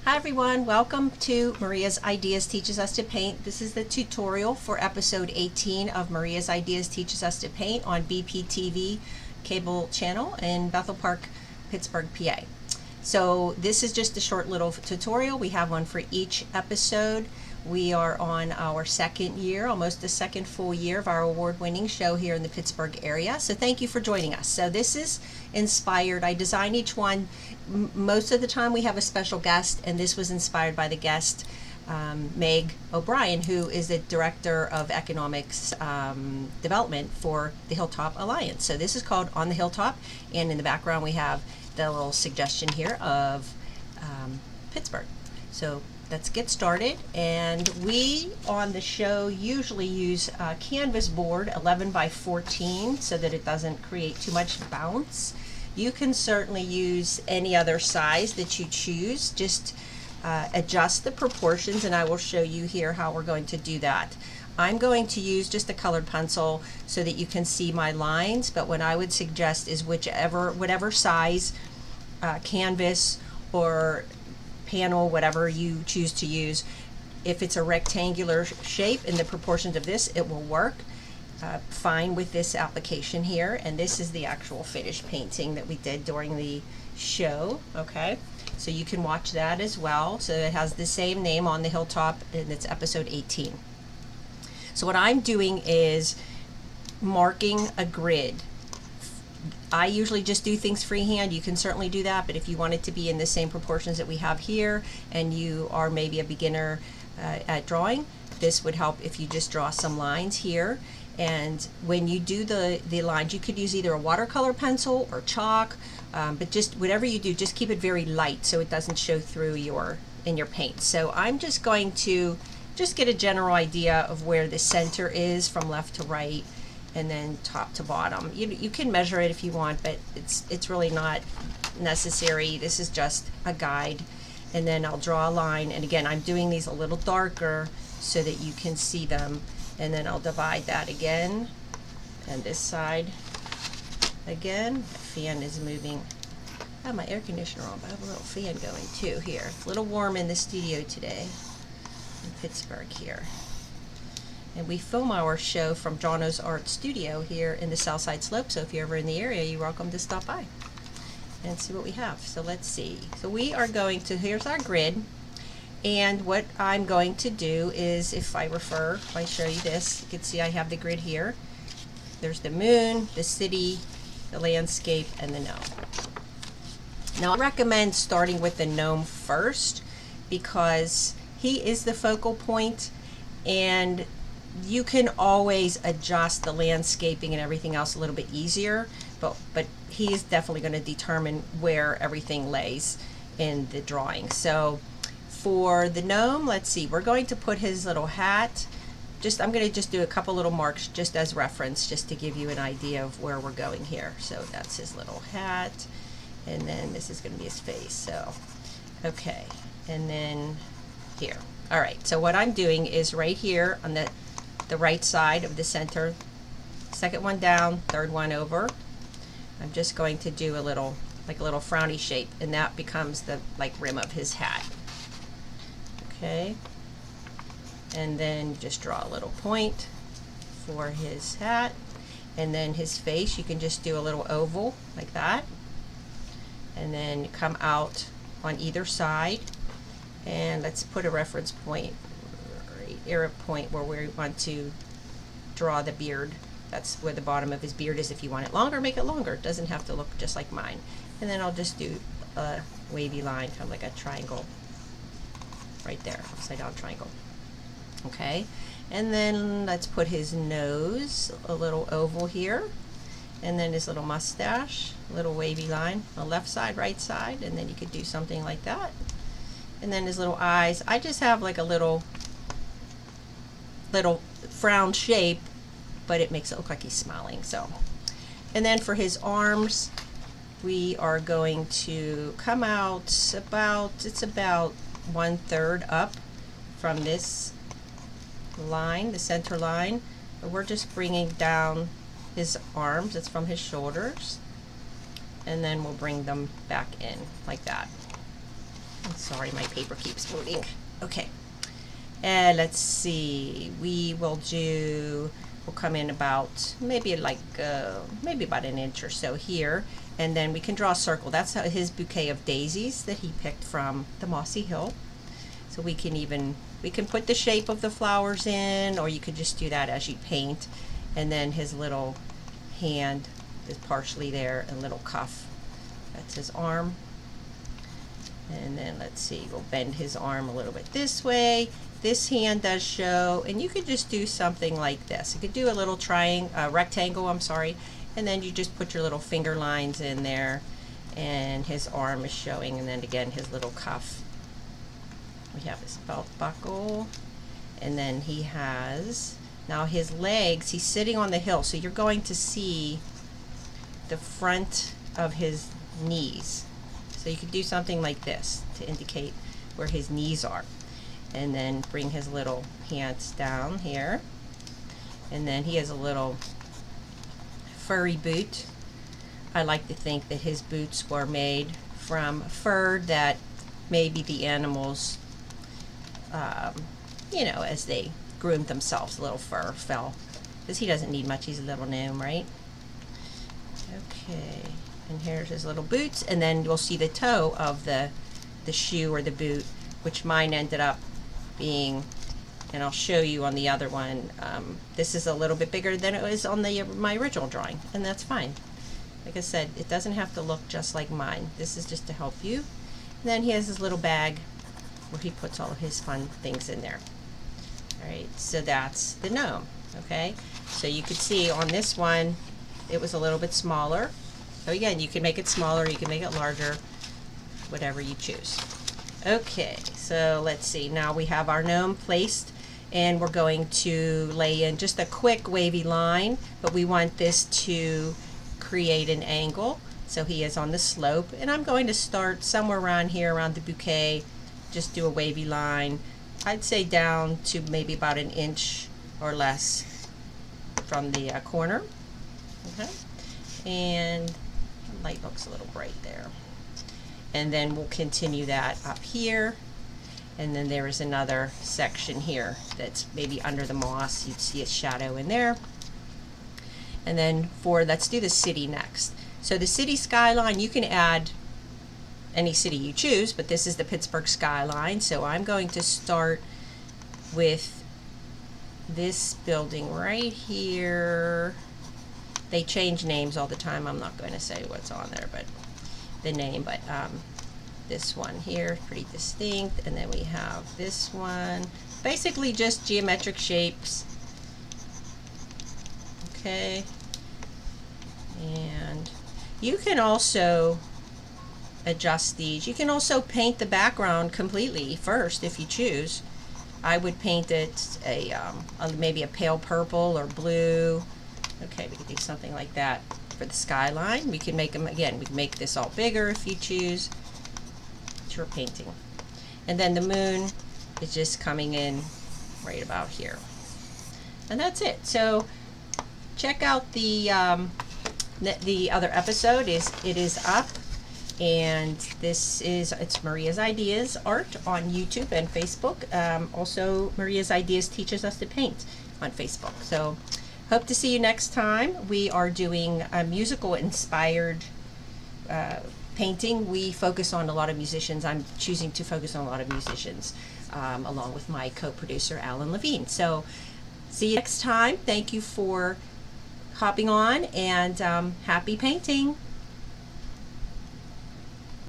Hi everyone, welcome to Maria's Ideas Teaches Us to Paint. This is the tutorial for episode 18 of Maria's Ideas Teaches Us to Paint on BPTV cable channel in Bethel Park, Pittsburgh PA. So this is just a short little tutorial. We have one for each episode. We are on our second year, almost the second full year of our award-winning show here in the Pittsburgh area. So thank you for joining us. So this is inspired. I design each one. Most of the time we have a special guest, and this was inspired by the guest, Meg O'Brien, who is the Director of Economics Development for the Hilltop Alliance. So this is called On the Hilltop, and in the background we have the little suggestion here of Pittsburgh. So let's get started. And we on the show usually use a canvas board 11 by 14 so that it doesn't create too much bounce. You can certainly use any other size that you choose. Just adjust the proportions, and I will show you here how we're going to do that. I'm going to use just a colored pencil so that you can see my lines, but what I would suggest is whatever size canvas or panel, whatever you choose to use. If it's a rectangular shape in the proportions of this, it will work fine with this application here. And this is the actual finished painting that we did during the show. Okay, so you can watch that as well. So it has the same name, On the Hilltop, and it's episode 18. So what I'm doing is marking a grid. I usually just do things freehand. You can certainly do that, but if you want it to be in the same proportions that we have here and you are maybe a beginner at drawing, this would help if you just draw some lines here. And when you do the lines, you could use either a watercolor pencil or chalk, but just whatever you do, just keep it very light so it doesn't show through in your paint. So I'm just going to just get a general idea of where the center is from left to right, and then top to bottom. You can measure it if you want, but it's really not necessary. This is just a guide. And then I'll draw a line, and again, I'm doing these a little darker so that you can see them. And then I'll divide that again, and this side again. The fan is moving. I have my air conditioner on, but I have a little fan going too here. It's a little warm in the studio today in Pittsburgh here. And we film our show from Johno's Art Studio here in the Southside Slope, so if you're ever in the area, you're welcome to stop by and see what we have. So let's see. So we are going to, here's our grid, and what I'm going to do is, if I show you this, you can see I have the grid here. There's the moon, the city, the landscape, and the gnome. Now I recommend starting with the gnome first because he is the focal point, and you can always adjust the landscaping and everything else a little bit easier, but he is definitely going to determine where everything lays in the drawing. So for the gnome, let's see, we're going to put his little hat. I'm going to just do a couple little marks just as reference, just to give you an idea of where we're going here. So that's his little hat, and then this is going to be his face. So okay, and then here. All right, so what I'm doing is right here on the right side of the center, second one down, third one over, I'm just going to do a little frowny shape, and that becomes the rim of his hat. Okay, and then just draw a little point for his hat, and then his face, you can just do a little oval like that, and then come out on either side, and let's put a reference point, arrow point, where we want to draw the beard. That's where the bottom of his beard is. If you want it longer, make it longer. It doesn't have to look just like mine. And then I'll just do a wavy line, kind of like a triangle right there, upside down triangle. Okay, and then let's put his nose, a little oval here, and then his little mustache, a little wavy line on left side, right side, and then you could do something like that. And then his little eyes, I just have like a little frown shape, but it makes it look like he's smiling. So, and then for his arms, we are going to come out about 1/3 up from this line, the center line, but we're just bringing down his arms. It's from his shoulders, and then we'll bring them back in like that. Sorry, my paper keeps moving. Okay. And let's see. We'll come in about maybe maybe about an inch or so here, and then we can draw a circle. That's his bouquet of daisies that he picked from the mossy hill. So we can put the shape of the flowers in, or you could just do that as you paint. And then his little hand is partially there, and little cuff. That's his arm. And then let's see, we'll bend his arm a little bit this way. This hand does show, and you could just do something like this. You could do a little rectangle, and then you just put your little finger lines in there, and his arm is showing, and then again his little cuff. We have his belt buckle, and then he has, now his legs, he's sitting on the hill, so you're going to see the front of his knees. So you could do something like this to indicate where his knees are. And then bring his little hands down here. And then he has a little furry boot. I like to think that his boots were made from fur that maybe the animals, as they groomed themselves, a little fur fell. Because he doesn't need much, he's a little gnome, right? Okay, and here's his little boots, and then you'll see the toe of the shoe or the boot, which mine ended up being, and I'll show you on the other one, this is a little bit bigger than it was on my original drawing, and that's fine. Like I said, it doesn't have to look just like mine. This is just to help you. And then he has his little bag where he puts all of his fun things in there. Alright, so that's the gnome. Okay, so you could see on this one it was a little bit smaller. So again, you can make it smaller, you can make it larger, whatever you choose. Okay, so let's see. Now we have our gnome placed, and we're going to lay in just a quick wavy line, but we want this to create an angle. So he is on the slope, and I'm going to start somewhere around here, around the bouquet, just do a wavy line. I'd say down to maybe about an inch or less from the corner. Okay, and the light looks a little bright there. And then we'll continue that up here, and then there is another section here that's maybe under the moss. You'd see a shadow in there. And then let's do the city next. So the city skyline, you can add any city you choose, but this is the Pittsburgh skyline. So I'm going to start with this building right here. They change names all the time. I'm not going to say what's on there, but the name, but this one here, pretty distinct. And then we have this one, basically just geometric shapes. Okay, and you can also adjust these. You can also paint the background completely first if you choose. I would paint it maybe a pale purple or blue. Okay, we could do something like that for the skyline. We can make them, again, we can make this all bigger if you choose. It's your painting. And then the moon is just coming in right about here. And that's it. So check out the other episode. It is up, and it's Maria's Ideas Art on YouTube and Facebook. Also, Maria's Ideas Teaches Us to Paint on Facebook. So hope to see you next time. We are doing a musical inspired painting. We focus on a lot of musicians. I'm choosing to focus on a lot of musicians, along with my co-producer Alan Levine. So see you next time. Thank you for hopping on, and happy painting.